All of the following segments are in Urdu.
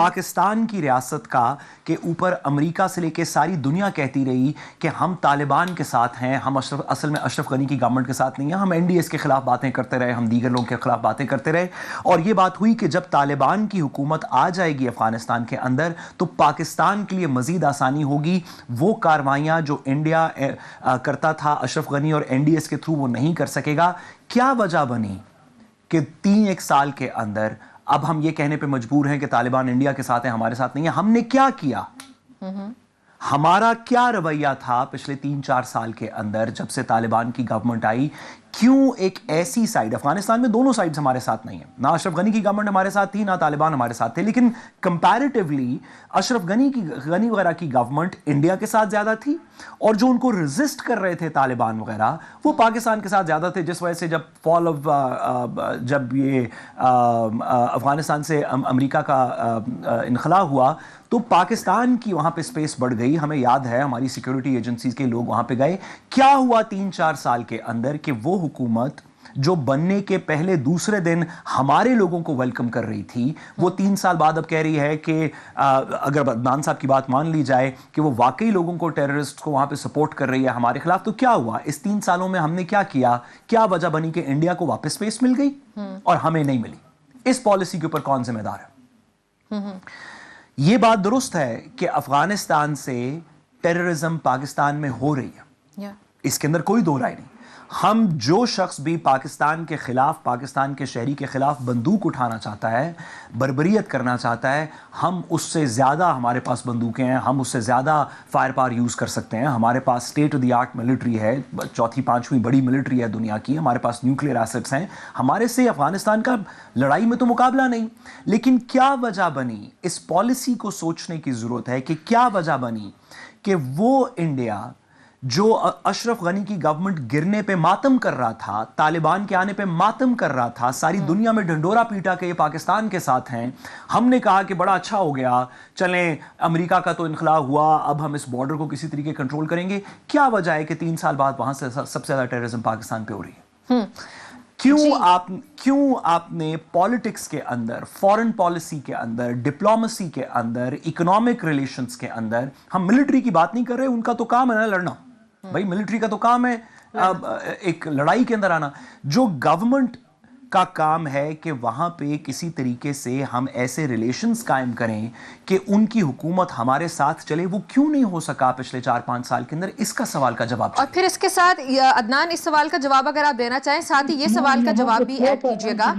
پاکستان کی ریاست کا کہ اوپر امریکہ سے لے کے ساری دنیا کہتی رہی کہ ہم طالبان کے ساتھ ہیں, ہم اصل میں اشرف غنی کی گورنمنٹ کے ساتھ نہیں ہیں, ہم NDS کے خلاف باتیں کرتے رہے, ہم دیگر لوگوں کے خلاف باتیں کرتے رہے, اور یہ بات ہوئی کہ جب طالبان کی حکومت آ جائے گی افغانستان کے اندر تو پاکستان کے لیے مزید آسانی ہوگی, وہ کاروائیاں جو انڈیا کرتا تھا اشرف غنی اور NDS کے تھرو وہ نہیں کر سکے گا. کیا وجہ بنی کہ 3-1 سال کے اندر اب ہم یہ کہنے پہ مجبور ہیں کہ طالبان انڈیا کے ساتھ ہیں, ہمارے ساتھ نہیں ہیں؟ ہم نے کیا کیا؟ ہمارا کیا رویہ تھا پچھلے 3-4 سال کے اندر جب سے طالبان کی گورنمنٹ آئی؟ کیوں ایک ایسی سائڈ, افغانستان میں دونوں سائڈز ہمارے ساتھ نہیں ہیں, نہ اشرف غنی کی گورنمنٹ ہمارے ساتھ تھی نہ طالبان ہمارے ساتھ تھے, لیکن کمپیریٹیولی اشرف غنی وغیرہ کی گورنمنٹ انڈیا کے ساتھ زیادہ تھی, اور جو ان کو ریزسٹ کر رہے تھے طالبان وغیرہ وہ پاکستان کے ساتھ زیادہ تھے, جس وجہ سے جب یہ افغانستان سے امریکہ کا انخلا ہوا تو پاکستان کی وہاں پہ سپیس بڑھ گئی. ہمیں یاد ہے ہماری سیکیورٹی ایجنسیز کے لوگ وہاں پہ گئے. کیا ہوا 3-4 سال کے اندر کہ وہ حکومت جو بننے کے پہلے دوسرے دن ہمارے لوگوں کو ویلکم کر رہی تھی, وہ 3 سال بعد اب کہہ رہی ہے کہ اگر عدنان صاحب کی بات مان لی جائے کہ وہ واقعی لوگوں کو, ٹیررسٹ کو وہاں پہ سپورٹ کر رہی ہے ہمارے خلاف. تو کیا ہوا اس 3 سالوں میں ہم نے کیا کیا؟ کیا وجہ بنی کہ انڈیا کو واپس سپیس مل گئی اور ہمیں نہیں ملی؟ اس پالیسی کے اوپر کون ذمہ دار ہے؟ یہ بات درست ہے کہ افغانستان سے ٹیررزم پاکستان میں ہو رہی ہے, اس کے اندر کوئی دو رائے نہیں. ہم جو شخص بھی پاکستان کے خلاف, پاکستان کے شہری کے خلاف بندوق اٹھانا چاہتا ہے, بربریت کرنا چاہتا ہے, ہم اس سے زیادہ, ہمارے پاس بندوقیں ہیں, ہم اس سے زیادہ فائر پاور یوز کر سکتے ہیں, ہمارے پاس state of the art military ہے, 4th-5ویں بڑی ملٹری ہے دنیا کی, ہمارے پاس نیوکلیئر ایسٹس ہیں, ہمارے سے افغانستان کا لڑائی میں تو مقابلہ نہیں. لیکن کیا وجہ بنی, اس پالیسی کو سوچنے کی ضرورت ہے کہ کیا وجہ بنی کہ وہ انڈیا جو اشرف غنی کی گورنمنٹ گرنے پہ ماتم کر رہا تھا, طالبان کے آنے پہ ماتم کر رہا تھا, ساری دنیا میں ڈھنڈورا پیٹا کہ یہ پاکستان کے ساتھ ہیں, ہم نے کہا کہ بڑا اچھا ہو گیا, چلیں امریکہ کا تو انخلا ہوا, اب ہم اس بارڈر کو کسی طریقے کنٹرول کریں گے. کیا وجہ ہے کہ 3 سال بعد وہاں سے سب سے زیادہ ٹیررزم پاکستان پہ ہو رہی ہے؟ کیوں آپ نے پالیٹکس کے اندر, فورن پالیسی کے اندر, ڈپلومسی کے اندر, اکنامک ریلیشنز کے اندر, ہم ملٹری کی بات نہیں کر رہے, ان کا تو کام ہے نا لڑنا, بھائی ملٹری کا تو کام ہے ایک لڑائی کے اندر آنا. جو گورنمنٹ کا کام ہے کہ وہاں پہ کسی طریقے سے ہم ایسے ریلیشنز قائم کریں کہ ان کی حکومت ہمارے ساتھ چلے, وہ کیوں نہیں ہو سکا پچھلے 4-5 سال کے اندر؟ اس کا سوال کا جواب. اور پھر اس کے ساتھ عدنان اس سوال کا جواب اگر آپ دینا چاہیں, ساتھ ہی یہ سوال کا جواب بھی ایڈ کیجئے گا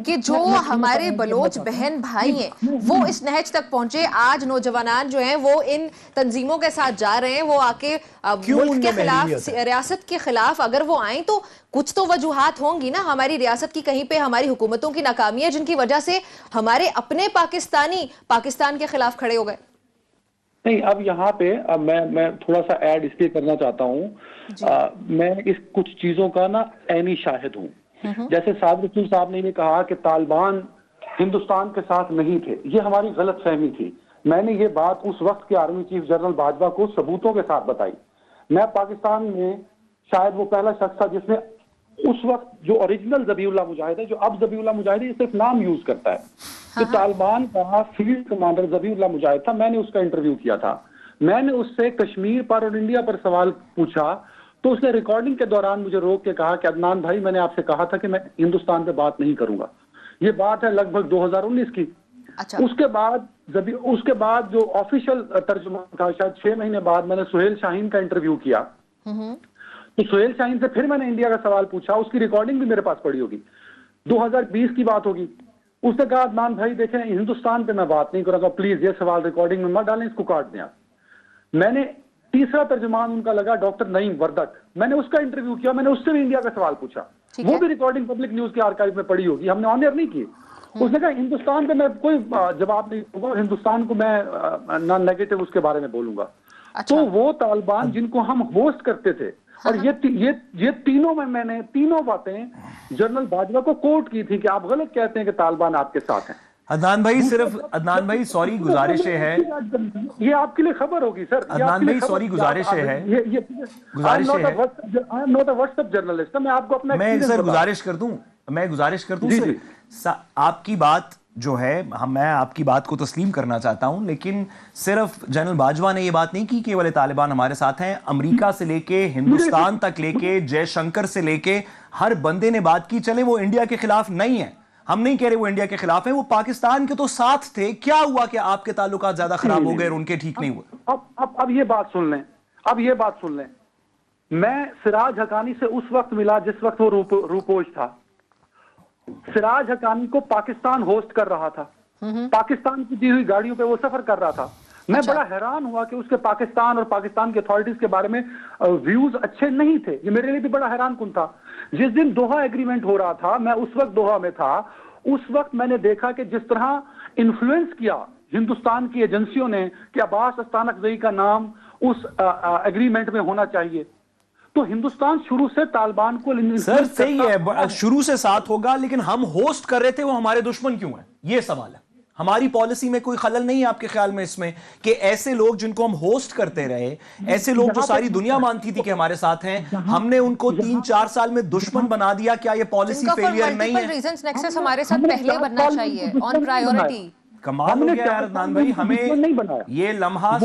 کہ جو ہمارے بلوچ بہن بھائی ہیں وہ اس نہج تک پہنچے, آج نوجوانان جو ہیں وہ ان تنظیموں کے ساتھ جا رہے ہیں, وہ آ کے ملک کے خلاف, ریاست کے خلاف اگر وہ آئیں تو کچھ تو وجوہات ہوں گی نا ہماری ریاست کی, کہیں پہ ہماری حکومتوں کی ناکامی ہے جن کی وجہ سے ہمارے اپنے پاکستانی پاکستان کے خلاف کھڑے ہو گئے. نہیں, اب یہاں پہ میں تھوڑا سا ایڈ اس لیے کرنا چاہتا ہوں, میں اس کچھ چیزوں کا نا عینی شاہد ہوں. جیسے سعد رسول صاحب نے یہ کہا کہ طالبان ہندوستان کے ساتھ نہیں تھے, یہ ہماری غلط فہمی تھی. میں نے یہ بات اس وقت کے آرمی چیف جنرل باجوہ کو ثبوتوں کے ساتھ بتائی. میں پاکستان میں شاید وہ پہلا شخص تھا جس نے اس وقت جو اوریجنل ذبیح اللہ مجاہد ہے, جو اب ذبیح اللہ مجاہد ہے, یہ صرف نام یوز کرتا ہے, کہ طالبان کا فیلڈ کمانڈر ذبیح اللہ مجاہد تھا. میں نے اس کا انٹرویو کیا تھا. میں نے اس سے کشمیر پر اور انڈیا پر سوال پوچھا تو اس نے ریکارڈنگ کے دوران مجھے روک کے کہا کہ عدنان بھائی, میں نے آپ سے کہا تھا کہ میں ہندوستان پہ بات نہیں کروں گا. یہ بات ہے لگ بھگ 2019 کی. اس کے بعد جو آفیشیل ترجمہ تھا, شاید 6 مہینے بعد میں نے سہیل شاہین کا انٹرویو کیا. تو سہیل شاہین سے پھر میں نے انڈیا کا سوال پوچھا, اس کی ریکارڈنگ بھی میرے پاس پڑی ہوگی, 2020 کی بات ہوگی. اس نے کہا عدنان بھائی دیکھیں, ہندوستان پہ میں بات نہیں کروں گا, پلیز یہ سوال ریکارڈنگ میں مت ڈالیں, اس کو کاٹ دیں آپ. میں نے تیسرا ترجمان ان کا لگا ڈاکٹر نعیم وردک, میں نے اس کا انٹرویو کیا, میں نے اس سے بھی انڈیا کا سوال پوچھا, وہ بھی ریکارڈنگ پبلک نیوز کے آرکائیو میں پڑی ہوگی, ہم نے آنر نہیں کی. اس نے کہا ہندوستان پہ میں کوئی جواب نہیں دوں گا, ہندوستان کو میں نہ نیگیٹو اس کے بارے میں بولوں گا. تو وہ طالبان جن کو ہم ہوسٹ کرتے تھے, اور یہ تینوں میں نے تینوں باتیں جنرل باجوہ کو کوٹ کی تھی کہ آپ غلط کہتے ہیں کہ طالبان آپ کے ساتھ ہیں. عدنان بھائی سوری گزارش ہے, یہ آپ کے لیے خبر ہوگی سر. عدنان بھائی سوری گزارش ہے, میں گزارش کر دوں, آپ کی بات جو ہے میں آپ کی بات کو تسلیم کرنا چاہتا ہوں، لیکن صرف جنرل باجوہ نے یہ بات نہیں کی کہ والے طالبان ہمارے ساتھ ہیں. امریکہ سے لے کے ہندوستان تک لے کے جے شنکر سے لے کے ہر بندے نے بات کی. چلے وہ انڈیا کے خلاف نہیں ہیں، ہم نہیں کہہ رہے وہ انڈیا کے خلاف ہیں، وہ پاکستان کے تو ساتھ تھے. کیا ہوا کہ آپ کے تعلقات زیادہ خراب ہو گئے اور ان کے ٹھیک نہیں ہوئے؟ اب یہ بات سن لیں. میں سراج حقانی سے اس وقت ملا جس وقت وہ روپوش تھا. سراج حقانی کو پاکستان ہوسٹ کر رہا تھا، پاکستان کی دی ہوئی گاڑیوں پہ وہ سفر کر رہا تھا. میں بڑا حیران ہوا کہ اس کے پاکستان اور پاکستان کی اتھارٹیز کے بارے میں ویوز اچھے نہیں تھے. یہ میرے لیے بھی بڑا حیران کن تھا. جس دن دوحہ ایگریمنٹ ہو رہا تھا، میں اس وقت دوحہ میں تھا. اس وقت میں نے دیکھا کہ جس طرح انفلوئنس کیا ہندوستان کی ایجنسیوں نے کہ عباس استانکزئی کا نام اس ایگریمنٹ میں ہونا چاہیے. تو ہندوستان شروع سے طالبان کو سر صحیح ہے، شروع سے ساتھ ہوگا، لیکن ہم ہوسٹ کر رہے تھے، وہ ہمارے دشمن کیوں ہیں؟ یہ سوال ہے. ہماری پالیسی میں کوئی خلل نہیں ہے آپ کے خیال میں اس میں کہ ایسے لوگ جن کو ہم ہوسٹ کرتے رہے، ایسے لوگ جو ساری دنیا مانتی تھی کہ ہمارے ساتھ ہیں، ہم نے ان کو 3-4 سال میں دشمن بنا دیا؟ کیا یہ پالیسی فیلئر نہیں ہے؟ ریزنز نیکسس ہمارے ساتھ پہلے بننا چاہیے آن پرائیورٹی. کمال ہو گیا یار عدنان بھائی. ہمیں یہ لمحہ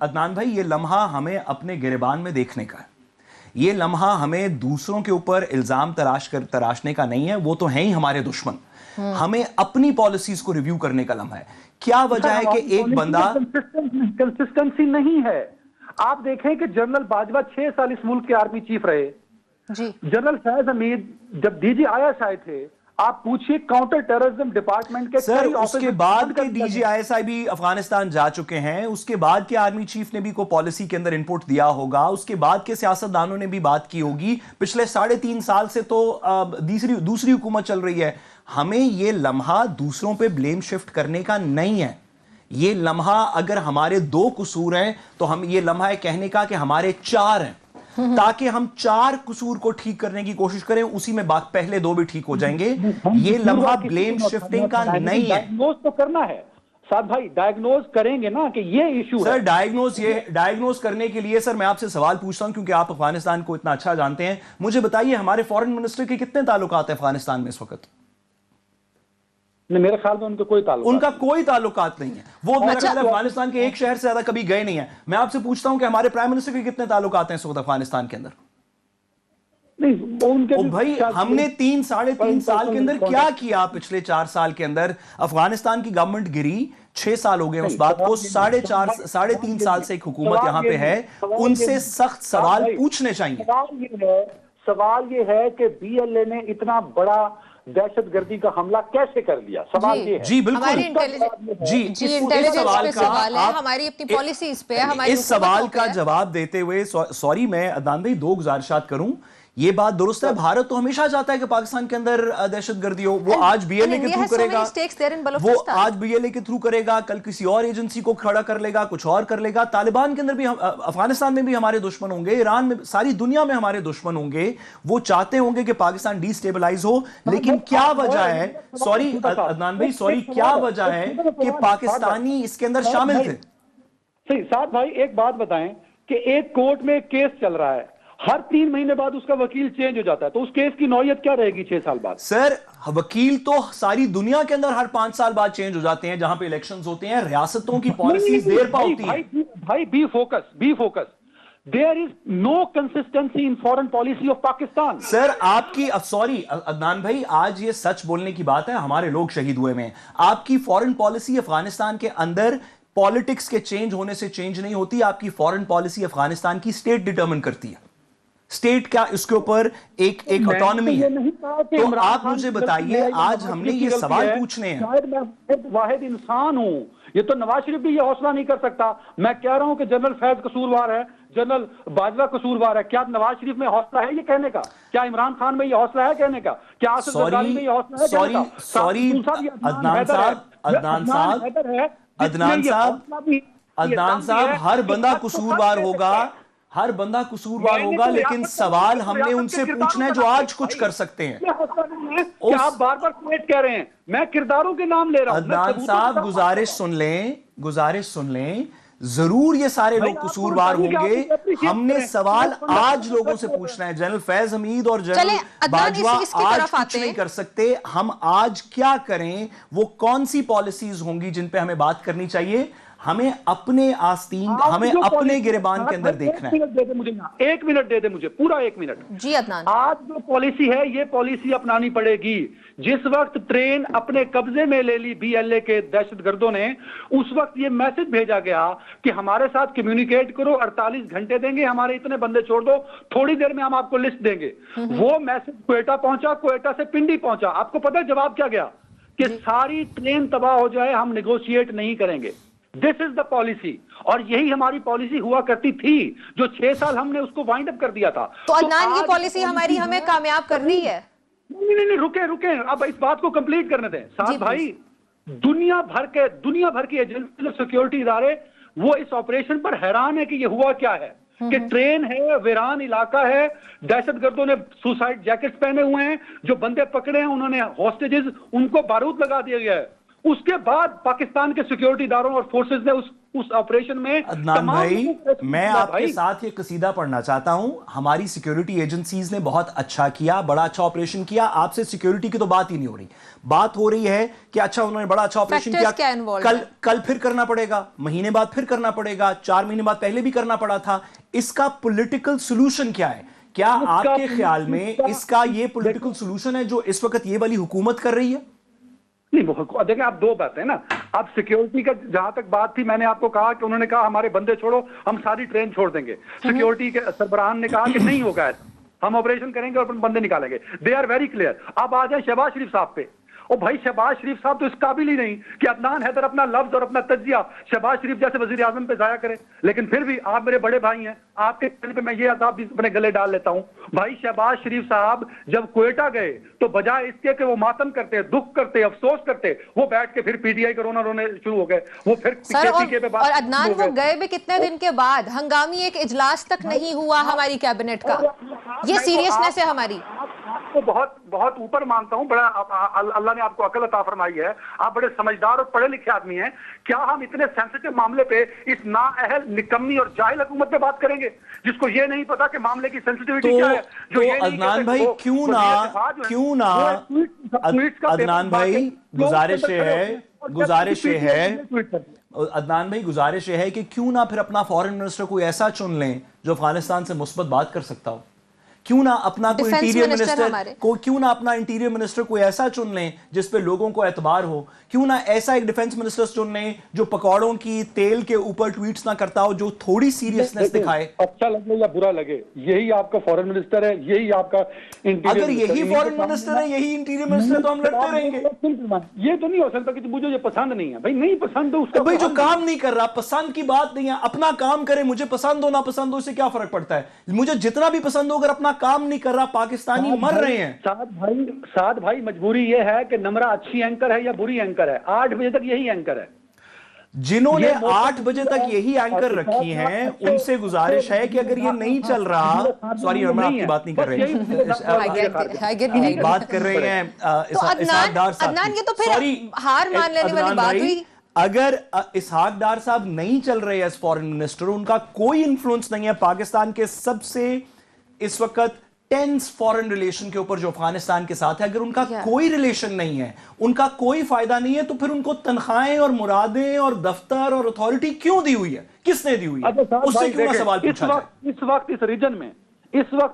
عدنان بھائی یہ لمحہ ہمیں اپنے گریبان میں دیکھنے کا ہے. یہ لمحہ ہمیں دوسروں کے اوپر الزام تراشنے کا نہیں ہے، وہ تو ہیں ہی ہمارے دشمن. ہمیں اپنی پالیسیز کو ریویو کرنے کا لمحہ ہے. کیا وجہ ہے کہ ایک بندہ کنسسٹنسی نہیں ہے؟ آپ دیکھیں کہ جنرل باجوہ 6 سال اس ملک کے آرمی چیف رہے. جنرل فیض حمید جب D G I S I تھے، آپ پوچھئے کاؤنٹر ٹیررزم ڈپارٹمنٹ کے سر اس کے بعد کے D G I S I بھی افغانستان جا چکے ہیں. اس کے بعد کے آرمی چیف نے بھی کوئی پالیسی کے اندر انپوٹ دیا ہوگا. اس کے بعد کے سیاستدانوں نے بھی بات کی ہوگی. پچھلے 3.5 سال سے تو دوسری حکومت چل رہی ہے. ہمیں یہ لمحہ دوسروں پہ بلیم شفٹ کرنے کا نہیں ہے. یہ لمحہ اگر ہمارے 2 قصور ہیں تو ہم یہ لمحہ ہے کہنے کا کہ ہمارے 4 ہیں، تاکہ ہم 4 قصور کو ٹھیک کرنے کی کوشش کریں. اسی میں پہلے 2 بھی ٹھیک ہو جائیں گے. یہ لمحہ بلیم شفٹنگ کا نہیں ہے. ڈائیگنوز تو کرنا ہے ساتھ بھائی، ڈائیگنوز کریں گے نا کہ یہ ایشو ہے. سر ڈائیگنوز کرنے کے لیے سر میں آپ سے سوال پوچھتا ہوں، کیونکہ آپ افغانستان کو اتنا اچھا جانتے ہیں. مجھے بتائیے ہمارے فورن منسٹر کے کتنے تعلقات ہیں افغانستان میں اس وقت؟ میرے خیال میں ان کا کوئی تعلقات نہیں ہے. وہ میرے خیال افغانستان کے ایک شہر سے زیادہ کبھی گئے نہیں ہیں. میں آپ سے پوچھتا ہوں کہ ہمارے پرائم منسٹر کے کتنے تعلقات ہیں اس وقت افغانستان کے اندر؟ بھائی ہم نے 3-3.5 سال کے اندر کیا کیا؟ پچھلے 4 سال کے اندر افغانستان کی گورنمنٹ گری، 6 سال ہو گئے اس بات کو. 3.5 سال سے ایک حکومت یہاں پہ ہے. ان سے سخت سوال پوچھنے چاہیے. سوال یہ ہے کہ بی ایل اے نے اتنا بڑا دہشت گردی کا حملہ کیسے کر لیا؟ سوال یہ ہے. جی بالکل. اس سوال کا جواب دیتے ہوئے سوری میں عدنان بھائی 2 گزارشات کروں. یہ بات درست ہے، بھارت تو ہمیشہ چاہتا ہے کہ پاکستان کے اندر دہشت گردی ہو. وہ آج بی ایل اے کے تھرو کرے گا، کل کسی اور ایجنسی کو کھڑا کر لے گا، کچھ اور کر لے گا. طالبان کے اندر بھی، افغانستان میں بھی ہمارے دشمن ہوں گے، ایران میں، ساری دنیا میں ہمارے دشمن ہوں گے. وہ چاہتے ہوں گے کہ پاکستان ڈی سٹیبلائز ہو. لیکن کیا وجہ ہے، سوری عدنان بھائی، کیا وجہ ہے کہ پاکستانی اس کے اندر شامل تھے؟ صحیح ساتھ بھائی ایک بات بتائیں کہ ایک کورٹ میں ایک کیس چل رہا ہے، ہر 3 مہینے بعد اس کا وکیل چینج ہو جاتا ہے، تو اس کیس کی نوعیت کیا رہے گی 6 سال بعد؟ سر وکیل تو ساری دنیا کے اندر ہر 5 سال بعد چینج ہو جاتے ہیں جہاں پہ الیکشنز ہوتے ہیں. ریاستوں کی پالیسیز دیر پا ہوتی ہیں. بھائی be focus. There is no consistency in foreign policy of Pakistan. Sir آپ کی سوری عدنان بھائی، آج یہ سچ بولنے کی بات ہے، ہمارے لوگ شہید ہوئے میں. آپ کی فورن پالیسی افغانستان کے اندر پالیٹکس کے چینج ہونے سے چینج نہیں ہوتی. آپ کی فورن پالیسی افغانستان کی اسٹیٹ ڈٹرمن کرتی ہے. اسٹیٹ کا اس کے اوپر ایک اٹانومی ہے. تو آپ مجھے بتائیے، آج ہم نے یہ سوال پوچھنے ہیں. شاید میں واحد انسان ہوں، یہ تو نواز شریف بھی یہ حوصلہ نہیں کر سکتا. میں کہہ رہا ہوں کہ جنرل فیض قصوروار ہے، جنرل باجوہ قصوروار ہے. کیا نواز شریف میں حوصلہ ہے یہ کہنے کا؟ کیا عمران خان میں یہ حوصلہ ہے کہنے کا؟ کیا آصف زرداری میں یہ حوصلہ ہے کہنے کا؟ سوری عدنان صاحب، ہر بندہ قصوروار ہوگا، لیکن سوال ہم نے ان سے پوچھنا ہے جو آج کچھ کر سکتے ہیں. آپ بار بار کویٹ کہہ رہے ہیں، میں کرداروں کے نام لے رہا ہوں. عدنان صاحب گزارش سن لیں. ضرور یہ سارے لوگ قصوروار ہوں گے. ہم نے سوال آج لوگوں سے پوچھنا ہے. جنرل فیض حمید اور جنرل باجوہ آج کچھ نہیں کر سکتے. ہم آج کیا کریں؟ وہ کون سی پالیسیز ہوں گی جن پہ ہمیں بات کرنی چاہیے؟ ہمیں اپنے آستین، ہمیں اپنے گریبان کے اندر دیکھنا ہے. ایک منٹ دے دے مجھے، پورا 1 منٹ. جی عدنان، آج جو پالیسی ہے یہ پالیسی اپنانی پڑے گی. جس وقت ٹرین اپنے قبضے میں لے لی بی ایل اے کے دہشت گردوں نے، اس وقت یہ میسج بھیجا گیا کہ ہمارے ساتھ کمیونیکیٹ کرو، 48 گھنٹے دیں گے، ہمارے اتنے بندے چھوڑ دو، تھوڑی دیر میں ہم آپ کو لسٹ دیں گے. وہ میسج کوئٹہ پہنچا، کوئٹہ سے پنڈی پہنچا. آپ کو پتہ ہے جواب کیا گیا؟ کہ ساری ٹرین تباہ ہو جائے، ہم نیگوشیٹ نہیں کریں گے. دس از دا پالیسی. اور یہی ہماری پالیسی ہوا کرتی تھی جو 6 سال ہم نے اس کو وائنڈ اپ کر دیا تھا. تو عدنان یہ پالیسی ہماری ہمیں کامیاب کر رہی ہے؟ نہیں رکیں اب اس بات کو کمپلیٹ کرنے دیں. سعد بھائی، دنیا بھر کے ایجنسی اور سیکیورٹی ادارے وہ اس آپریشن پر حیران ہے کہ یہ ہوا کیا ہے. کہ ٹرین ہے، ویران علاقہ ہے، دہشت گردوں نے سوسائڈ جیکٹس پہنے ہوئے ہیں، جو بندے پکڑے ہیں انہوں نے ہاسٹیجز، ان کو بارود لگا دیا گیا ہے. اس کے بعد پاکستان کے سیکیورٹی اداروں اور فورسز نے اس آپریشن میں عدنان بھائی، میں آپ کے ساتھ یہ قصیدہ پڑھنا چاہتا ہوں. ہماری سیکیورٹی ایجنسیز نے بہت اچھا کیا، بڑا اچھا آپریشن کیا. آپ سے سیکیورٹی کی تو بات ہی نہیں ہو رہی. بات ہو رہی ہے کہ اچھا انہوں نے بڑا اچھا آپریشن کیا، کل پھر کرنا پڑے گا، مہینے بعد پھر کرنا پڑے گا، 4 مہینے بعد پہلے بھی کرنا پڑا تھا. اس کا پولیٹیکل سولوشن کیا ہے؟ کیا آپ کے خیال میں اس کا یہ پولیٹیکل سولوشن ہے جو اس وقت یہ والی حکومت کر رہی ہے؟ نہیں، دیکھیں آپ دو باتیں نا. اب سیکیورٹی کا جہاں تک بات تھی، میں نے آپ کو کہا کہ انہوں نے کہا ہمارے بندے چھوڑو، ہم ساری ٹرین چھوڑ دیں گے. سیکیورٹی کے سربراہان نے کہا کہ نہیں ہوگا، ہم آپریشن کریں گے اور بندے نکالیں گے. They are very clear. اب آ جائیں شہباز شریف صاحب پہ. اور بھائی شہباز شریف صاحب تو اس قابل ہی نہیں کہ عدنان حیدر اپنا لفظ اور اپنا تجزیہ شہباز شریف جیسے وزیر اعظم پہ ضائع کرے. لیکن پھر بھی آپ میرے بڑے بھائی ہیں، آپ کے پہ میں یہ عذاب بھی اپنے گلے ڈال لیتا ہوں. بھائی شہباز شریف صاحب جب کوئٹہ گئے تو بجائے اس کے کہ وہ ماتم کرتے، دکھ کرتے، افسوس کرتے، وہ بیٹھ کے پھر پی ٹی آئی کا رونے شروع ہو گئے. وہ پھر اور عدنان وہ گئے بھی کتنے دن کے بعد، ہنگامی ایک اجلاس تک نہیں ہوا ہماری کیبنٹ کا. یہ سیریسنس ہے ہماری. آپ کو بہت اوپر مانتا ہوں، بڑا اللہ نے آپ کو عقل عطا فرمائی ہے، آپ بڑے سمجھدار اور پڑھے لکھے آدمی ہیں. کیا ہم اتنے سینسیٹیو معاملے پہ اس نااہل، نکمی اور جاہل حکومت پہ بات کریں گے جس کو یہ نہیں پتا کہ معاملے کی سینسیٹیوٹی کیا ہے؟ تو عدنان بھائی کیوں نہ عدنان بھائی گزارش ہے کہ کیوں نہ پھر اپنا فورن منسٹر کوئی ایسا چن لیں جو افغانستان سے مثبت بات کر سکتا ہو. کیوں نہ اپنا کوئی انٹیریئر منسٹر کوئی ایسا چن لیں جس پہ لوگوں کو اعتبار ہو. کیوں نہ ایسا ایک ڈیفنس منسٹر چن لیں جو پکوڑوں کی تیل کے اوپر ٹویٹس نہ کرتا ہو، جو تھوڑی سیریسنس دکھائے. اچھا لگے یا برا لگے، یہی آپ کا فورن منسٹر ہے، یہی آپ کا انٹیریئر. اگر یہی فورن منسٹر ہے، یہی انٹیریئر منسٹر، تو ہم لڑتے رہیں گے. یہ تو نہیں ہو سکتا کہ مجھے یہ پسند نہیں ہے. بھائی نہیں پسند تو اس کا، بھائی جو کام نہیں کر رہا، پسند کی بات نہیں ہے. اپنا کام کرے، مجھے پسند ہو نہ پسند ہو، اس سے کیا فرق پڑتا ہے؟ مجھے جتنا بھی پسند ہو، اگر اپنا کام نہیں کر رہا، پاکستانی مر رہے ہیں. سعد بھائی مجبوری یہ ہے کہ نمرہ اچھی اینکر ہے یا بری اینکر ہے. 8 بجے تک یہی اینکر ہے. جنہوں نے 8 بجے تک یہی اینکر رکھی ہیں ان سے گزارش ہے کہ اگر یہ نہیں چل رہا، سوری میں آپ کی بات نہیں کر رہے، بات کر رہے ہیں اسحاق ڈار صاحب. عدنان یہ تو پھر ہار مان لینے والی بات ہوئی. اگر اسحاق ڈار صاحب نہیں چل رہے ایز فورن منسٹر، ان کا کوئی انفلوئنس نہیں ہے پاکستان کے سب سے اس وقت ٹینس فورن ریلیشن کے اوپر جو افغانستان کے ساتھ ہے. اگر ان کا کوئی ریلیشن نہیں ہے، ان کا کوئی فائدہ نہیں ہے، تو پھر ان کو تنخواہیں اور مرادیں اور دفتر اور اتھارٹی کیوں دی ہوئی ہے؟ کس نے دی ہوئی ہے؟ اس سے کیوں نہ سوال پوچھا جائے؟ اس وقت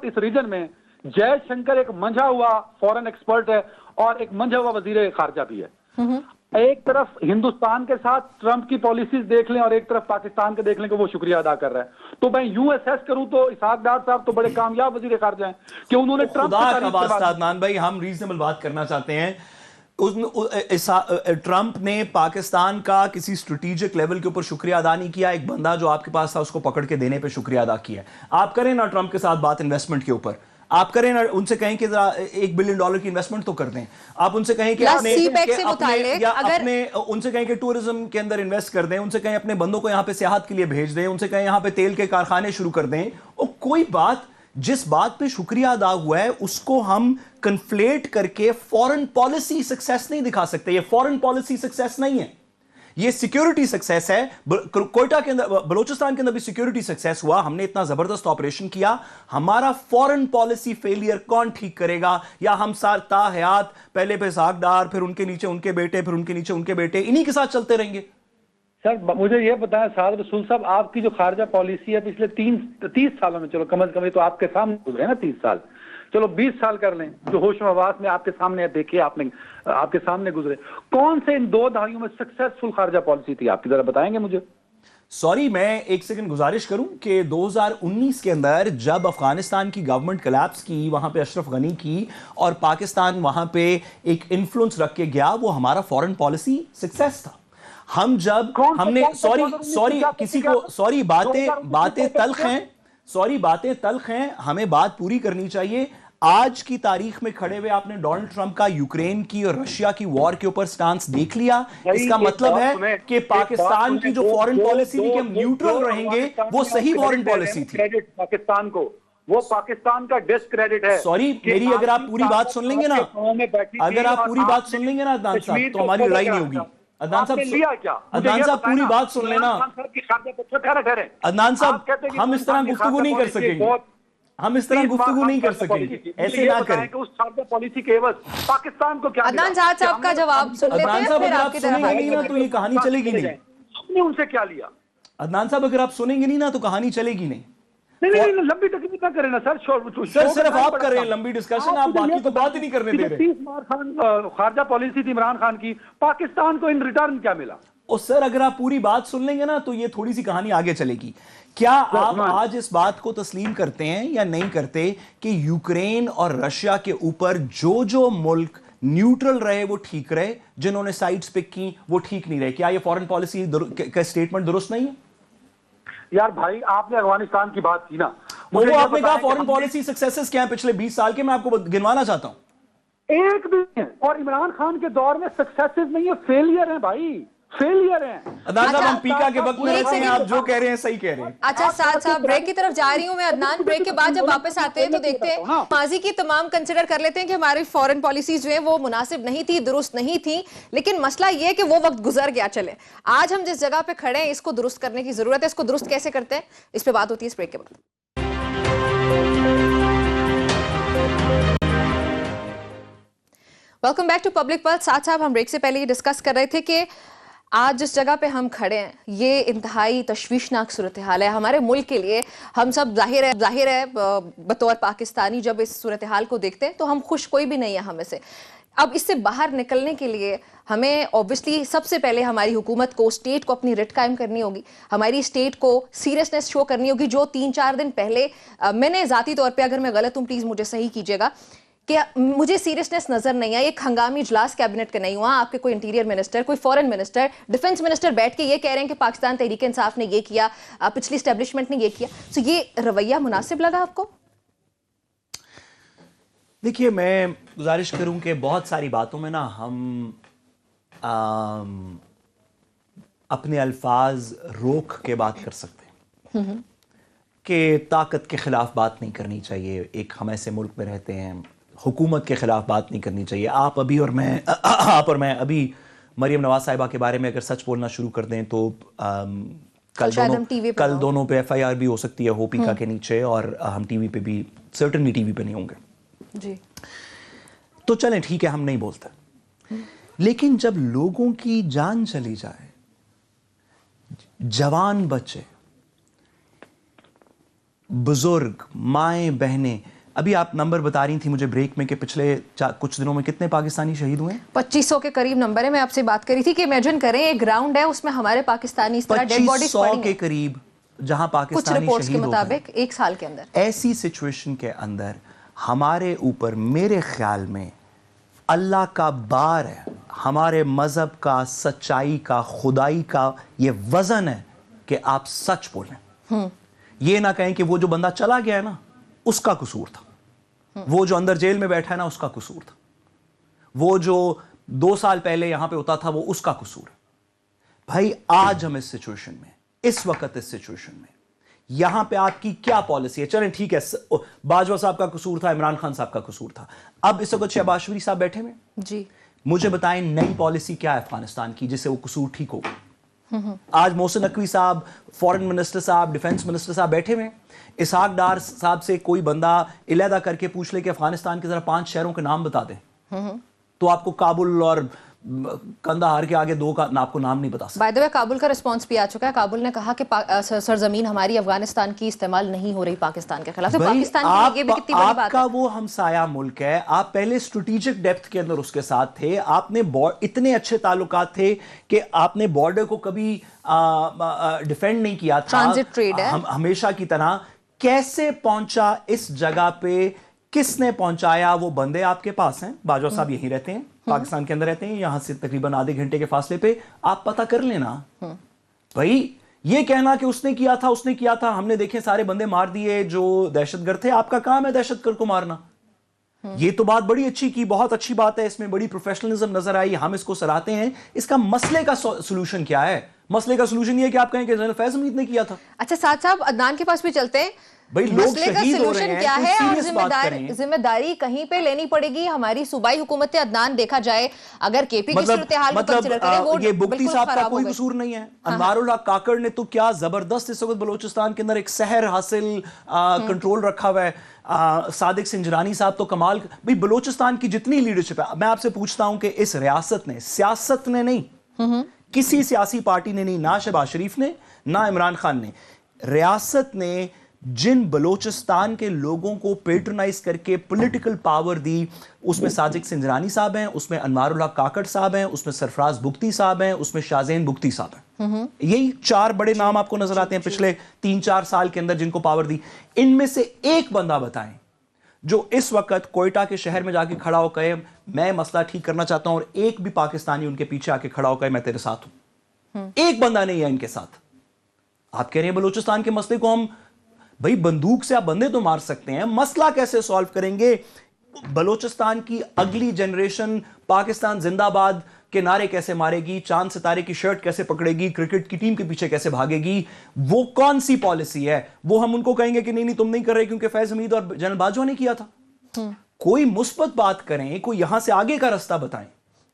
اس ریجن میں جے شنکر ایک منجھا ہوا فورن ایکسپرٹ ہے اور ایک منجھا ہوا وزیر خارجہ بھی ہے. ایک طرف ہندوستان کے ساتھ ٹرمپ کی پالیسیز دیکھ لیں اور ایک طرف پاکستان کے دیکھ لیں کہ وہ شکریہ ادا کر رہا ہے. تو میں یوں ایسیس کروں تو اسحاق ڈار صاحب تو بڑے کامیاب وزیر خارجہ ہیں کہ انہوں نے خدا کا واسطہ عدنان بھائی، ہم ریزنبل بات کرنا چاہتے ہیں. ٹرمپ نے پاکستان کا کسی اسٹریٹجک لیول کے اوپر شکریہ ادا نہیں کیا. ایک بندہ جو آپ کے پاس تھا اس کو پکڑ کے دینے پہ شکریہ ادا کیا. آپ کریں نا ٹرمپ کے ساتھ بات انویسٹمنٹ کے اوپر، آپ کریں نا، ان سے کہیں کہ ذرا $1 بلین کی انویسٹمنٹ تو کر دیں. آپ ان سے کہیں کہ ان سے کہیں کہ ٹورزم کے اندر انویسٹ کر دیں. ان سے کہیں اپنے بندوں کو یہاں پہ سیاحت کے لیے بھیج دیں. ان سے کہیں یہاں پہ تیل کے کارخانے شروع کر دیں. اور کوئی بات، جس بات پہ شکریہ ادا ہوا ہے اس کو ہم کنفلیٹ کر کے فورن پالیسی سکسیس نہیں دکھا سکتے. یہ فورن پالیسی سکسیس نہیں ہے. یہ سیکیورٹی سکسیس ہے. کوئٹہ کے اندر, بلوچستان کے اندر بھی سیکیورٹی سکسیس ہوا. ہم نے اتنا زبردست آپریشن کیا. ہمارا فورن پالیسی فیلئر کون ٹھیک کرے گا؟ یا ہم تا حیات پہلے پہ اسحاق ڈار, پھر ان کے نیچے ان کے بیٹے, پھر ان کے نیچے ان کے بیٹے, انہی کے ساتھ چلتے رہیں گے؟ سر مجھے یہ بتائیں سعد رسول صاحب, آپ کی جو خارجہ پالیسی ہے پچھلے 30 سالوں میں, چلو کم از کم یہ تو آپ کے سامنے گزرے نا 30 سال, چلو 20 سال کر لیں, جو ہوش و حواس میں آپ کے سامنے دیکھے, آپ نے آپ کے سامنے گزرے, کون سے ان 2 دہائیوں میں سکسیسفل خارجہ پالیسی تھی آپ کی, ذرا بتائیں گے مجھے؟ سوری, میں ایک سیکنڈ گزارش کروں کہ 2019 کے اندر جب افغانستان کی گورنمنٹ کلیپس کی, وہاں پہ اشرف غنی کی, اور پاکستان وہاں پہ ایک انفلوئنس رکھ کے گیا, وہ ہمارا فورن پالیسی سکسیس تھا. ہم جب ہم نے سوری کسی کو سوری باتیں تلخ ہیں, ہمیں بات پوری کرنی چاہیے. آج کی تاریخ میں کھڑے ہوئے آپ نے ڈونلڈ ٹرمپ کا یوکرین کی اور رشیا کی وار کے اوپر سٹانس دیکھ لیا. اس کا مطلب ہے کہ پاکستان کی جو فورن پالیسی تھی کہ ہم نیوٹرل رہیں گے, وہ صحیح فورن پالیسی تھی. پاکستان کو وہ پاکستان کا ڈسکریڈٹ ہے. سوری, میری اگر آپ پوری بات سن لیں گے نا, عدنان صاحب, تو ہماری لڑائی نہیں ہوگی. عدنان صاحب پوری بات سن لینا. عدنان صاحب, ہم اس طرح گفتگو نہیں کر سکیں گے, ایسے نہ کریں. پالیسی کے عوض پاکستان کو کیا, عدنان صاحب کا جواب سن لیتے ہیں, پھر آپ کی طرف سنیں گے نہیں نا تو یہ کہانی چلے گی نہیں. آپ نے ان سے کیا لیا؟ عدنان صاحب, اگر آپ سنیں گے نہیں نا تو کہانی چلے گی نہیں. نہیں, لمبی تکلیف نہ کریں نا سر, صرف آپ کر رہے ہیں لمبی ڈسکشن, آپ باقی تو بات ہی نہیں کرنے دے رہے. خارجہ پالیسی تھی عمران خان کی, پاکستان کو ان ریٹرن کیا ملا؟ اور سر, اگر آپ پوری بات سن لیں گے نا تو یہ تھوڑی سی کہانی آگے چلے گی. کیا آپ آج اس بات کو تسلیم کرتے ہیں یا نہیں کرتے کہ یوکرین اور رشیا کے اوپر جو ملک نیوٹرل رہے وہ ٹھیک رہے, جنہوں نے سائٹس پک کی وہ ٹھیک نہیں رہے؟ کیا یہ فورن پالیسی کا سٹیٹمنٹ درست نہیں ہے؟ یار بھائی, آپ نے افغانستان کی بات کی نا, وہ آپ نے کہا فورن پالیسی سکسیسز کیا ہیں پچھلے 20 سال کے, میں آپ کو گنوانا چاہتا ہوں. ایک بھی نہیں, اور عمران خان کے دور میں سکسیسز نہیں ہے, فیلئر ہیں بھائی, فیلئر ہیں. عدنان صاحب, ہم پیکا کے وقت میں رہتے ہیں, آپ جو کہہ رہے ہیں صحیح کہہ رہے ہیں. اچھا سعد صاحب, بریک کی طرف جا رہی ہوں میں. عدنان, بریک کے بعد جب واپس آتے ہیں تو دیکھتے ہیں ماضی کی تمام کنسیڈر کر لیتے ہیں کہ ہماری فورن پالیسیز جو ہیں وہ مناسب نہیں تھی, درست نہیں تھی, لیکن مسئلہ یہ ہے کہ وہ وقت گزر گیا. چلے آج ہم جس جگہ پہ کھڑے ہیں اس کو درست کرنے کی ضرورت ہے. اس کو درست کیسے کرتے ہیں, اس پہ بات ہوتی ہے اس بریک کے بعد. Welcome back to public Plus. Saad صاحب, ہم بریک سے پہلے یہ ڈسکس کر رہے تھے کہ آج جس جگہ پہ ہم کھڑے ہیں یہ انتہائی تشویشناک صورتحال ہے ہمارے ملک کے لیے. ہم سب ظاہر ہے بطور پاکستانی جب اس صورتحال کو دیکھتے ہیں تو ہم خوش کوئی بھی نہیں ہے ہمیں سے. اب اس سے باہر نکلنے کے لیے ہمیں اوبویسلی سب سے پہلے ہماری حکومت کو, اسٹیٹ کو اپنی رٹ قائم کرنی ہوگی. ہماری اسٹیٹ کو سیریسنس شو کرنی ہوگی. جو 3-4 دن پہلے, میں نے ذاتی طور پہ, اگر میں غلط ہوں پلیز مجھے صحیح کیجیے گا, کہ مجھے سیریسنس نظر نہیں آئی. ایک ہنگامی اجلاس کیبنٹ کا نہیں ہوا, آپ کے کوئی انٹیریئر منسٹر, کوئی فورن منسٹر, ڈیفنس منسٹر بیٹھ کے یہ کہہ رہے ہیں کہ پاکستان تحریک انصاف نے یہ کیا, پچھلی اسٹیبلشمنٹ نے یہ کیا. تو یہ رویہ مناسب لگا آپ کو؟ دیکھیے, میں گزارش کروں کہ بہت ساری باتوں میں نا ہم اپنے الفاظ روک کے بات کر سکتے ہیں کہ طاقت کے خلاف بات نہیں کرنی چاہیے. ایک ہم ایسے ملک میں رہتے ہیں, حکومت کے خلاف بات نہیں کرنی چاہیے. آپ اور میں ابھی مریم نواز صاحبہ کے بارے میں اگر سچ بولنا شروع کر دیں تو کل دونوں پہ FIR بھی ہو سکتی ہے ہوپیکا کے نیچے, اور ہم ٹی وی پہ بھی سرٹنلی ٹی وی پہ نہیں ہوں گے جی. تو چلیں ٹھیک ہے, ہم نہیں بولتے. لیکن جب لوگوں کی جان چلی جائے, جوان بچے, بزرگ, مائیں بہنیں, ابھی آپ نمبر بتا رہی تھی مجھے بریک میں کہ پچھلے کچھ دنوں میں کتنے پاکستانی شہید ہوئے ہیں؟ 2500 کے قریب نمبر ہے. میں آپ سے بات کری تھی کہ امیجن کریں ایک گراؤنڈ ہے, اس میں ہمارے پاکستانی اس طرح ڈیڈ باڈیز پڑی ہیں 2500 کے قریب جہاں پاکستانی کچھ رپورٹس کے شہید مطابق ایک سال کے اندر. ایسی سچویشن کے اندر ہمارے اوپر میرے خیال میں اللہ کا بار ہے, ہمارے مذہب کا, سچائی کا, خدائی کا یہ وزن ہے کہ آپ سچ بولیں. یہ نہ کہیں کہ وہ جو بندہ چلا گیا ہے نا اس کا قصور تھا, وہ جو اندر جیل میں بیٹھا ہے نا اس کا قصور تھا, وہ جو 2 سال پہلے یہاں پہ ہوتا تھا وہ اس کا قصور ہے. بھائی آج ہم اس سچویشن میں, اس وقت اس سچویشن میں, یہاں پہ آپ کی کیا پالیسی ہے؟ چلیں ٹھیک ہے, باجوہ صاحب کا قصور تھا, عمران خان صاحب کا قصور تھا, اب اس وقت شہباز شریف صاحب بیٹھے ہوئے, جی مجھے بتائیں نئی پالیسی کیا ہے افغانستان کی جس سے وہ قصور ٹھیک ہوگا؟ آج محسن نقوی صاحب, فورن منسٹر صاحب, ڈیفنس منسٹر صاحب بیٹھے ہوئے ہیں. اسحاق ڈار صاحب سے کوئی بندہ علیحدہ کر کے پوچھ لے کہ افغانستان کے ذرا 5 شہروں کے نام بتا دیں, تو آپ کو کابل اور کندہار کے آگے 2 کا آپ کو نام نہیں بتا سکتا. بائی دی وے کابل کا رسپانس بھی آ چکا ہے. کابل نے کہا کہ سرزمین ہماری افغانستان کی استعمال نہیں ہو رہی پاکستان کے خلاف. پاکستان کے لیے بھی کتنی بڑی بات ہے. آپ کا وہ ہمسایہ ملک ہے, آپ پہلے اسٹریٹجک ڈیپتھ کے اندر اس کے ساتھ تھے, آپ نے اتنے اچھے تعلقات تھے کہ آپ نے بارڈر کو کبھی ڈیفینڈ نہیں کیا تھا. ٹرانزٹ ٹریڈ ہے ہمیشہ کی طرح. کیسے پہنچا اس جگہ پہ, کس نے پہنچایا؟ وہ بندے آپ کے پاس ہیں, باجوہ صاحب یہیں رہتے ہیں, پاکستان کے اندر رہتے ہیں, یہاں سے تقریباً آدھے گھنٹے کے فاصلے پہ. آپ پتہ کر لینا بھائی. یہ کہنا کہ اس نے کیا تھا, ہم نے دیکھیں سارے بندے مار دیے جو دہشت گرد تھے. آپ کا کام ہے دہشت گرد کو مارنا. یہ تو بات بڑی اچھی کی, بہت اچھی بات ہے, اس میں بڑی پروفیشنلزم نظر آئی, ہم اس کو سراہتے ہیں. اس کا مسئلے کا سولوشن کیا ہے؟ مسئلے کا سولوشن یہ کہ آپ کہیں کہ جنرل فیض حمید نے کیا تھا. اچھا ساتھ صاحب عدنان کے پاس بھی چلتے ہیں. مسئلے کا سلوشن کیا ہے اور ذمہ داری کہیں پہ لینی پڑے گی ہماری صوبائی حکومت عدنان؟ دیکھا جائے اگر کے پی کی صورتحال کو کنسیڈر کریں, وہ یہ بگٹی صاحب کا کوئی قصور نہیں ہے. انوار اللہ کاکڑ نے تو کیا زبردست اس وقت بلوچستان کے اندر ایک سحر حاصل کنٹرول رکھا ہوا ہے. صادق سنجرانی صاحب تو کمال. بھئی بلوچستان کی جتنی لیڈرشپ ہے, میں آپ سے پوچھتا ہوں کہ اس ریاست نے, سیاست نے نہیں, کسی سیاسی پارٹی نے نہیں, نہ شہباز شریف نے نہ عمران خان نے, ریاست نے جن بلوچستان کے لوگوں کو پیٹرنائز کر کے پولیٹیکل پاور دی, اس میں صادق سنجرانی صاحب ہیں, اس میں انوار اللہ کاکڑ صاحب ہیں, اس میں سرفراز بگٹی صاحب ہیں, اس میں شاہزین بگٹی صاحب ہیں. یہی 4 بڑے نام آپ کو نظر آتے ہیں پچھلے 3-4 سال کے اندر جن کو پاور دی. ان میں سے ایک بندہ بتائیں جو اس وقت کوئٹہ کے شہر میں جا کے کھڑا ہو کہے میں مسئلہ ٹھیک کرنا چاہتا ہوں, اور ایک بھی پاکستانی ان کے پیچھے آ کے کھڑا ہو کہے میں تیرے ساتھ ہوں. ایک بندہ نہیں ہے ان کے ساتھ. آپ کہہ رہے ہیں بلوچستان کے مسئلے کو ہم, بھئی بندوق سے آپ بندے تو مار سکتے ہیں, مسئلہ کیسے سالو کریں گے؟ بلوچستان کی اگلی جنریشن پاکستان زندہ باد کے نعرے کیسے مارے گی, چاند ستارے کی شرٹ کیسے پکڑے گی, کرکٹ کی ٹیم کے پیچھے کیسے بھاگے گی؟ وہ کون سی پالیسی ہے؟ وہ ہم ان کو کہیں گے کہ نہیں تم نہیں کر رہے کیونکہ فیض حمید اور جنرل باجوہ نے کیا تھا. کوئی مثبت بات کریں, کوئی یہاں سے آگے کا رستہ بتائیں.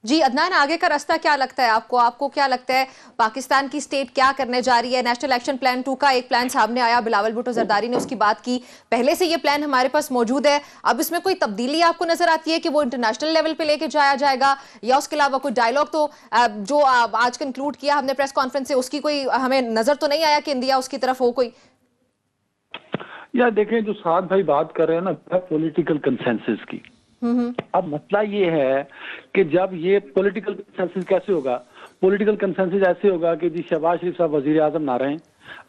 جی عدنان, آگے کا راستہ کیا لگتا ہے آپ کو؟ آپ کو کیا لگتا ہے پاکستان کی سٹیٹ کیا کرنے جا رہی ہے؟ نیشنل ایکشن پلان 2 کا ایک پلان سامنے آیا, بلاول بھٹو زرداری نے اس کی بات کی. پہلے سے یہ پلان ہمارے پاس موجود ہے, اب اس میں کوئی تبدیلی آپ کو نظر آتی ہے کہ وہ انٹرنیشنل لیول پہ لے کے جایا جائے گا, یا اس کے علاوہ کوئی ڈائیلاگ تو جو آج کنکلوڈ کیا ہم نے پریس کانفرنس سے, اس کی کوئی ہمیں نظر تو نہیں آیا کہ انڈیا اس کی طرف ہو کوئی؟ یا دیکھیں جو سعد بھائی بات کر رہے ہیں نا پولیٹیکل کنسنسس کی, اب مسئلہ یہ ہے کہ جب یہ پولیٹیکل کنسنسس کیسے ہوگا؟ پولیٹیکل کنسنسس ایسے ہوگا کہ جی شہباز شریف صاحب وزیر اعظم نہ رہیں,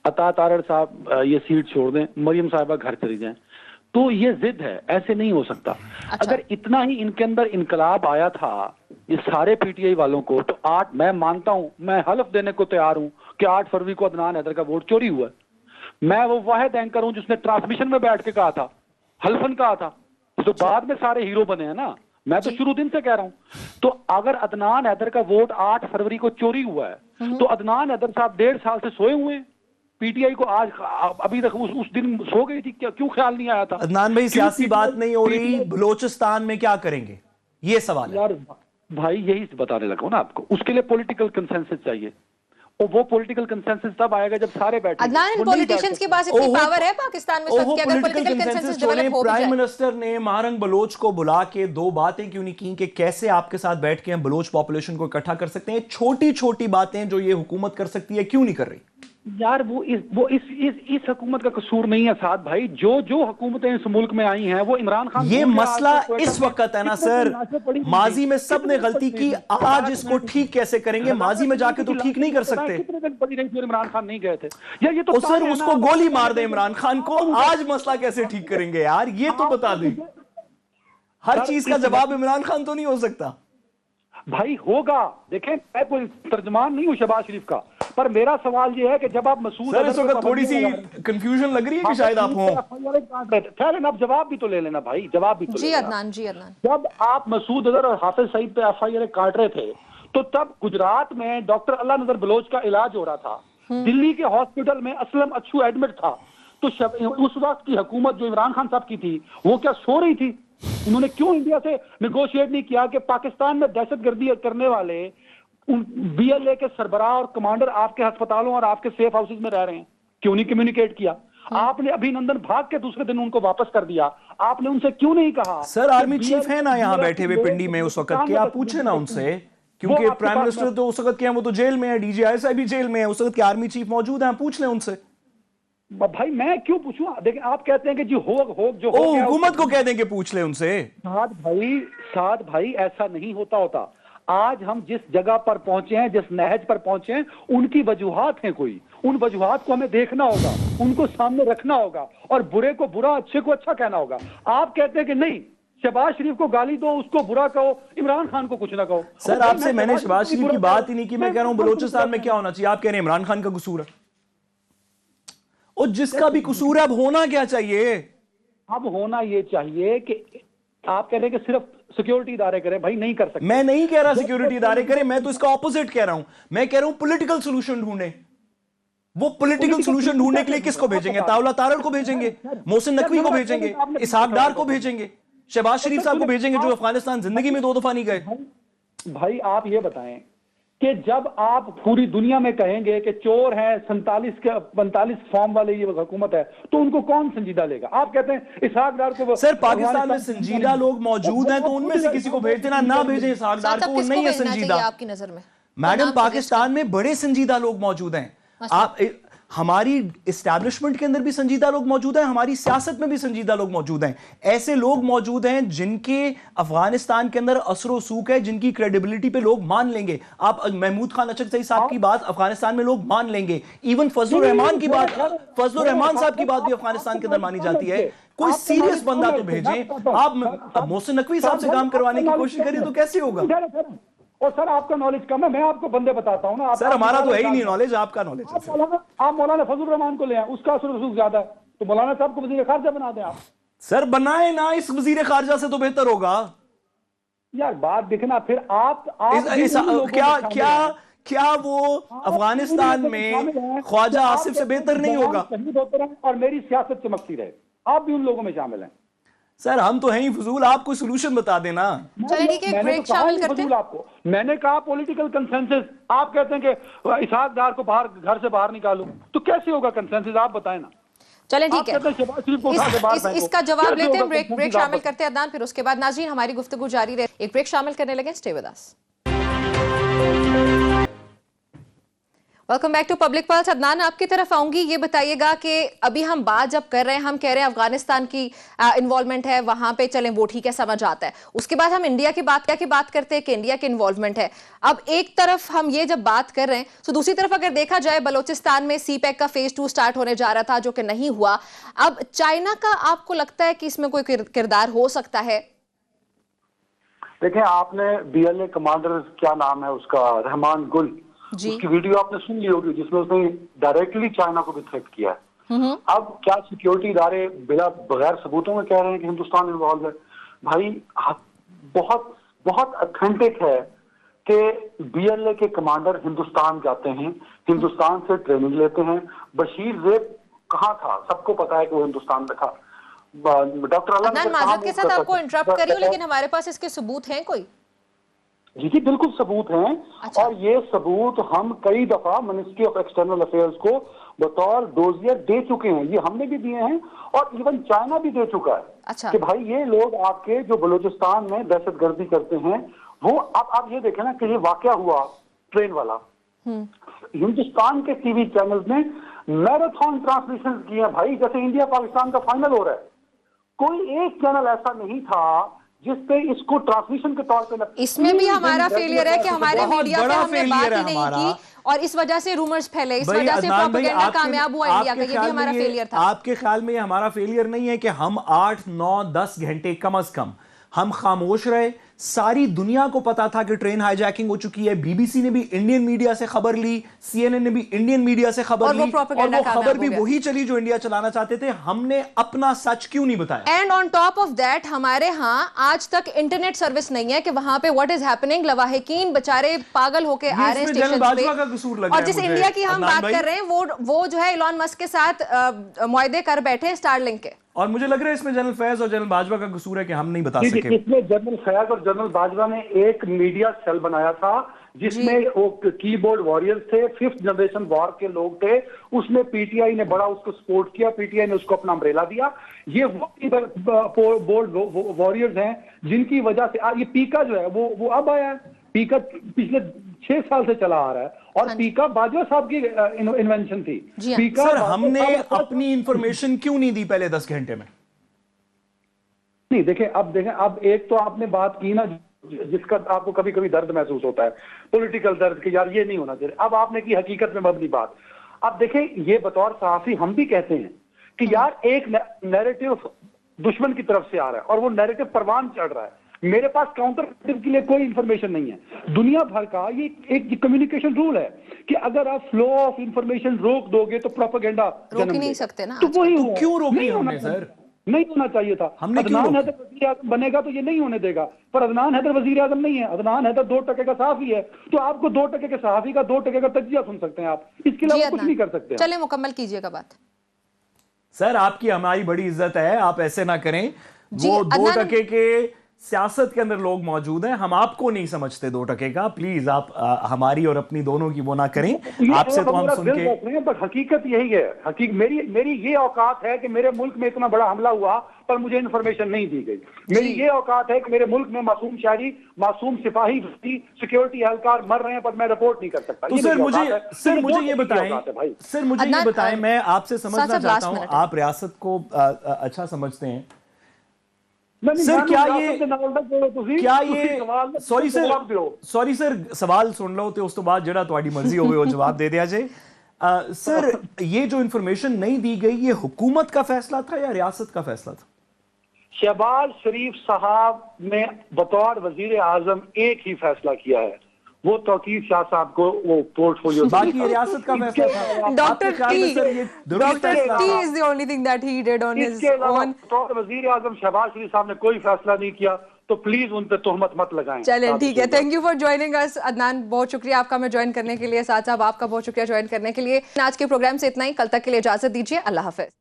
عطا تارڑ صاحب یہ سیٹ چھوڑ دیں, مریم صاحبہ گھر چلی جائیں. تو یہ ضد ہے, ایسے نہیں ہو سکتا. اگر اتنا ہی ان کے اندر انقلاب آیا تھا یہ سارے پی ٹی آئی والوں کو, تو 8 میں مانتا ہوں, میں حلف دینے کو تیار ہوں کہ 8 فروری کو عدنان حیدر کا ووٹ چوری ہوا ہے. میں وہ واحد اینکر ہوں جس نے ٹرانسمیشن میں بیٹھ کے کہا تھا, حلفن کہا تھا. تو بعد میں سارے ہیرو بنے ہیں نا, میں تو شروع دن سے کہہ رہا ہوں. تو اگر عدنان حیدر کا ووٹ 8 فروری کو چوری ہوا ہے تو عدنان حیدر صاحب 1.5 سال سے سوئے ہوئے ہیں. پی ٹی آئی کو آج ابھی تک اس دن سو گئی تھی, کیوں خیال نہیں آیا تھا؟ عدنان بھائی سیاسی بات نہیں ہو رہی, بلوچستان میں کیا کریں گے یہ سوال ہے. یار بھائی یہی بتانے لگا ہوں نا آپ کو, اس کے لیے پولیٹیکل کنسنسس چاہیے, اور وہ پولیٹیکل کنسنسس تب آئے گا جب سارے بیٹھے. عدنان, ان پولیٹیشنز کے پاس اتنی پاور ہے پاکستان میں کہ اگر پولیٹیکل کنسنسس ڈیولپ ہو پرائم منسٹر نے مہارنگ بلوچ کو بلا کے 2 باتیں کیوں نہیں کی کہ کیسے آپ کے ساتھ بیٹھ کے ہم بلوچ پاپولیشن کو اکٹھا کر سکتے ہیں؟ چھوٹی چھوٹی باتیں جو یہ حکومت کر سکتی ہے کیوں نہیں کر رہی؟ یار وہ اس حکومت کا قصور نہیں ہے سعد بھائی. جو حکومتیں اس ملک میں آئی ہیں وہ عمران خان, یہ مسئلہ اس وقت ہے نا سر, ماضی میں سب نے غلطی کی, آج اس کو ٹھیک کیسے کریں گے؟ ماضی میں جا کے تو ٹھیک نہیں کر سکتے. کتنے دن پڑی رہی تھی عمران خان نہیں گئے تھے. یہ تو سر اس کو گولی مار دیں عمران خان کو, آج مسئلہ کیسے ٹھیک کریں گے یار؟ یہ تو بتا دیں. ہر چیز کا جواب عمران خان تو نہیں ہو سکتا بھائی. ہوگا, دیکھیں میں کوئی ترجمان نہیں ہوں شہباز شریف کا, پر میرا سوال یہ ہے کہ جب آپ مسعود سر اس وقت تھوڑی سی کنفیوژن لگ رہی ہے کہ شاید آپ ہوں. خیر آپ جواب بھی تو لے لینا بھائی, جواب بھی تو جی عدنان. جب آپ مسعود اظہر اور حافظ سعید پہ ایف آئی آر کاٹ رہے تھے تو تب گجرات میں ڈاکٹر اللہ نظر بلوچ کا علاج ہو رہا تھا, دلی کے ہاسپٹل میں اسلم اچھو ایڈمٹ تھا. تو اس وقت کی حکومت جو عمران خان صاحب کی تھی وہ کیا سو رہی تھی؟ انہوں نے کیوں انڈیا سے نیگوشیٹ نہیں کیا کہ پاکستان میں دہشت گردی کرنے والے BLA کے سربراہ اور کمانڈر آپ کے ہسپتالوں اور آپ کے سیف ہاؤسز میں رہ رہے ہیں, کیوں نہیں کمیونیکیٹ کیا؟ آپ نے ابھینندن بھاگ کے دوسرے دن ان کو واپس کر دیا, آپ نے ان سے کیوں نہیں کہا؟ سر آرمی چیف ہے نا یہاں بیٹھے ہوئے پنڈی میں اس وقت, کیا آپ پوچھیں نا ان سے, کیونکہ پرائم منسٹر تو اس وقت کیا وہ تو جیل میں ہے, DGI بھی جیل میں ہے, اس وقت کے آرمی چیف موجود ہیں, پوچھ لیں ان سے. بھائی میں کیوں پوچھوں؟ دیکھیں آپ کہتے ہیں کہ جی ہو جو ہو گیا حکومت کو کہہ دیں کہ پوچھ لیں ان سے. سعد بھائی ایسا نہیں ہوتا. آج ہم جس جگہ پر پہنچے ہیں, جس نہج پر پہنچے ہیں, ان کی وجوہات ہیں کوئی, ان وجوہات کو ہمیں دیکھنا ہوگا, ان کو سامنے رکھنا ہوگا, اور برے کو برا, اچھے کو اچھا کہنا ہوگا. آپ کہتے ہیں کہ نہیں, شہباز شریف کو گالی دو, اس کو برا کہو, عمران خان کو کچھ نہ کہو. سر آپ سے میں نے شہباز شریف کی بات ہی نہیں کی, میں کہہ رہا ہوں بلوچستان میں کیا ہونا چاہیے, آپ کہہ رہے ہیں عمران خان کا قصور ہے, اور جس کا بھی قصور ہے اب ہونا کیا چاہیے؟ اب ہونا یہ چاہیے کہ آپ کہہ رہے ہیں کہ صرف سیکیورٹی ادارے کریں. بھائی نہیں کر سکتے. میں نہیں کہہ رہا سیکیورٹی ادارے کریں, میں تو اس کا اپوزٹ کہہ رہا ہوں. میں کہہ رہا ہوں پولیٹیکل سولوشن ڈھونڈیں. وہ پولیٹیکل سولوشن ڈھونڈنے کے لیے کس کو بھیجیں گے؟ طاولہ تارڑ کو بھیجیں گے, محسن نقوی کو بھیجیں گے, اسحاق ڈار کو بھیجیں گے, شہباز شریف صاحب کو بھیجیں گے جو افغانستان زندگی میں 2 دفعہ نہیں گئے. بھائی آپ یہ بتائیں کہ جب آپ پوری دنیا میں کہیں گے کہ چور ہیں 47 فارم والے یہ حکومت ہے, تو ان کو کون سنجیدہ لے گا؟ آپ کہتے ہیں اسحاق ڈار کو. سر پاکستان میں سنجیدہ لوگ موجود ہیں تو ان میں سے کسی کو بھیج دینا, نہ بھیجیں اسحاق ڈار کو, وہ نہیں ہے سنجیدہ. آپ کی نظر میں میڈم پاکستان میں بڑے سنجیدہ لوگ موجود ہیں. آپ ہماری اسٹیبلشمنٹ کے اندر بھی سنجیدہ لوگ موجود ہیں, ہماری سیاست میں بھی سنجیدہ لوگ موجود ہیں. ایسے لوگ موجود ہیں جن کے افغانستان کے اندر اثر و سوک ہے, جن کی کریڈیبلٹی پہ لوگ مان لیں گے. آپ محمود خان اچکزئی صاحب کی بات افغانستان میں لوگ مان لیں گے. ایون فضل الرحمان کی بات, فضل الرحمان صاحب کی بات بھی افغانستان کے اندر مانی جاتی ہے. کوئی سیریس بندہ تو بھیجیں. آپ محسن نقوی صاحب سے کام کروانے کی کوشش کریں تو کیسے ہوگا؟ اور سر آپ کا نالج کم ہے, میں آپ کو بندے بتاتا ہوں نا. سر ہمارا تو ہے ہی نہیں نالج, آپ کا نالج ہے. آپ مولانا فضل الرحمان کو لے آئیں, اس کا اثر و رسوخ زیادہ ہے, تو مولانا صاحب کو وزیر خارجہ بنا دیں آپ. سر بنائیں نا, اس وزیر خارجہ سے تو بہتر ہوگا. یار بات دیکھنا پھر آپ کیا وہ افغانستان میں خواجہ آصف سے بہتر نہیں ہوگا؟ اور میری سیاست چمکتی رہے, آپ بھی ان لوگوں میں شامل ہیں. سر ہم تو ہیں ہی فضول, آپ کو سولوشن بتا دینا. میں نے کہا پولیٹیکل کنسنسس, آپ کہتے ہیں کہ اسحاق ڈار کو گھر سے باہر نکالو, تو کیسے ہوگا کنسنسس؟ آپ بتائیں نا. چلیں ٹھیک ہے, اس کا جواب لیتے ہیں, بریک شامل کرتے ہیں عدنان, پھر اس کے بعد ناظرین ہماری گفتگو جاری رہے. ایک بریک شامل کرنے لگے, stay with us. Welcome back to public plus. Adnan آپ کی طرف آؤں گی, یہ بتائیے گا کہ ابھی ہم بات جب کر رہے ہیں, ہم کہہ رہے ہیں افغانستان کی انوالومنٹ ہے وہاں پہ, چلیں وہ ٹھیک ہے سمجھ آتا ہے. اس کے بعد ہم انڈیا کی بات کرتے ہیں کہ انڈیا کی انوالومنٹ ہے. اب ایک طرف ہم یہ جب بات کر رہے ہیں تو دوسری طرف اگر دیکھا جائے بلوچستان میں سی پیک کا فیز 2 سٹارٹ ہونے جا رہا تھا جو کہ نہیں ہوا. اب چائنا کا آپ کو لگتا ہے کہ اس میں کوئی کردار ہو سکتا ہے؟ دیکھیں آپ نے BLA کمانڈر, کیا نام ہے اس کا, رحمان گل, اس کی ویڈیو آپ نے سن لی ہوگی جس میں اس نے ڈائریکٹلی چائنا کو بھی تھریٹ کیا ہے. اب کیا سیکیورٹی ادارے بغیر ثبوتوں میں کہہ رہے ہیں کہ ہندوستان انوالو ہے؟ بھائی بہت اتھینٹک ہے کہ BLA کے کمانڈر ہندوستان جاتے ہیں, ہندوستان سے ٹریننگ لیتے ہیں. بشیر زیب کہاں تھا؟ سب کو پتا ہے کہ وہ ہندوستان میں تھا. ڈاکٹر عدنان معذرت کے ساتھ آپ کو انٹرپٹ کری ہوں, لیکن ہمارے پاس اس کے ثبوت ہیں کوئی؟ جی بالکل ثبوت ہیں. اور یہ ثبوت ہم کئی دفعہ منسٹری آف ایکسٹرنل افیئرز کو بطور ڈوزیئر دے چکے ہیں, یہ ہم نے بھی دیے ہیں اور ایون چائنا بھی دے چکا ہے کہ بھائی یہ لوگ آپ کے جو بلوچستان میں دہشت گردی کرتے ہیں وہ آپ یہ دیکھیں نا کہ یہ واقعہ ہوا ٹرین والا, ہندوستان کے ٹی وی چینلز نے میراتھن ٹرانسمیشن کیے ہیں بھائی, جیسے انڈیا پاکستان کا فائنل ہو رہا ہے. کوئی ایک چینل ایسا نہیں تھا جس پہ اس کو ٹرانسمیشن کے طور پہ. اس میں بھی ہمارا فیلئر ہے کہ ہمارے میڈیا پہ ہم نے بات ہی نہیں کی اور اس وجہ سے رومرز پھیلے, اس وجہ سے پروپیگنڈا کامیاب ہوا انڈیا کا, یہ بھی ہمارا فیلئر تھا. آپ کے خیال میں یہ ہمارا فیلئر نہیں ہے کہ ہم 8, 9, 10 گھنٹے کم از کم ہم خاموش رہے؟ ساری دنیا کو پتا تھا کہ ٹرین ہائی جیکنگ ہو چکی ہے. BBC نے بھی انڈین میڈیا سے خبر لی, CNN نے بھی انڈین میڈیا سے خبر لی, اور وہ خبر بھی وہی چلی جو انڈیا چلانا چاہتے تھے. ہم نے اپنا سچ کیوں نہیں بتایا؟ And on top of that ہمارے ہاں آج تک انٹرنیٹ سروس نہیں ہے کہ وہاں پہ واٹ از ہیپننگ, لواحقین بچارے پاگل ہو کے آ رہے ہیں اسٹیشن پہ. اور جس انڈیا کی ہم بات کر رہے ہیں وہ جو ہے ایلون مسک کے ساتھ معاہدے کر بیٹھے اسٹار لنک کے. اور مجھے لگ رہا ہے اس میں جنرل فیض اور جنرل باجوہ کا قصور ہے کہ ہم نہیں بتا سکے. اس میں جنرل فیض اور جنرل باجوہ نے ایک میڈیا سیل بنایا تھا جس میں وہ کی بورڈ وارئرز تھے, 5th جنریشن وار کے لوگ تھے. اس میں پی ٹی آئی نے بڑا اس کو سپورٹ کیا, پی ٹی آئی نے اس کو اپنا امبریلا دیا. یہ بورڈ وارئرز ہیں جن کی وجہ سے یہ پیکا جو ہے وہ اب آیا ہے. پیکا پچھلے 6 سال سے چلا آ رہا ہے, اور پیکا باجوہ صاحب کی انوینشن تھی. سر ہم نے اپنی انفارمیشن کیوں نہیں دی پہلے 10 گھنٹے میں؟ نہیں دیکھیں اب ایک تو آپ نے بات کی نا جس کا آپ کو کبھی کبھی درد محسوس ہوتا ہے, پولیٹیکل درد, کہ یار یہ نہیں ہونا چاہیے. اب آپ نے کی حقیقت میں مبنی بات. اب دیکھیں یہ بطور صحافی ہم بھی کہتے ہیں کہ یار ایک نیریٹو دشمن کی طرف سے آ رہا ہے اور وہ نیریٹو پروان چڑھ رہا ہے. میرے پاس کاؤنٹر کے لیے کوئی انفارمیشن نہیں ہے. دنیا بھر کا یہ ایک کمیونیکیشن رول ہے کہ اگر آپ فلو آف انفارمیشن روک دو گے تو پروپیگنڈا روک ہی نہیں سکتے نا. تو وہی کیوں روکی ہم نے سر؟ نہیں ہونا چاہیے تھا. عدنان حیدر وزیر اعظم بنے گا تو یہ نہیں ہونے دے گا, پر عدنان حیدر وزیر اعظم نہیں ہے. عدنان حیدر 2% کا صحافی ہے, تو آپ کو 2% کے صحافی کا 2% کا تجزیہ سن سکتے ہیں آپ, اس کے علاوہ کچھ نہیں کر سکتے. چلیں مکمل کیجئے گا بات. سر آپ کی ہماری بڑی عزت ہے, آپ ایسے نہ کریں. وہ 2% کے سیاست کے اندر لوگ موجود ہیں, ہم آپ کو نہیں سمجھتے 2% کا. پلیز آپ ہماری اور اپنی دونوں کی وہ نہ کریں. آپ سے تو ہم سن کے, پر حقیقت یہی ہے. میری یہ اوقات ہے کہ میرے ملک میں اتنا بڑا حملہ ہوا پر مجھے انفارمیشن نہیں دی گئی. میری یہ اوقات ہے کہ میرے ملک میں معصوم شہری, معصوم سپاہی, سیکیورٹی اہلکار مر رہے ہیں پر میں رپورٹ نہیں کر سکتا. تو سر مجھے یہ بتائیں, میں آپ سے سمجھنا چاہتا ہوں, آپ ریاست کو اچھا سمجھتے ہیں سر, سوری سر سوال سن لو تو اس تو بعد جڑا تہاڈی مرضی ہوئے وہ جواب دے دیا جائے. سر یہ جو انفارمیشن نہیں دی گئی, یہ حکومت کا فیصلہ تھا یا ریاست کا فیصلہ تھا؟ شہباز شریف صاحب نے بطور وزیر اعظم ایک ہی فیصلہ کیا ہے, وہ توقیر شاہ صاحب کو وہ پورٹ فولیو, باقی ریاست کا فیصلہ تھا. Doctor T is the only thing that he did on his own. بطور وزیر اعظم شہباز شریف صاحب نے کوئی فیصلہ نہیں کیا, تو پلیز ان پہ تہمت مت لگائیں. چلیں ٹھیک ہے, تھینک یو فار جوائننگ اس. عدنان بہت شکریہ آپ کا ہمیں جوائن کرنے کے لیے. ساتھ صاحب آپ کا بہت شکریہ جوائن کرنے کے لیے. آج کے پروگرام سے اتنا ہی, کل تک کے لیے اجازت دیجیے. اللہ حافظ.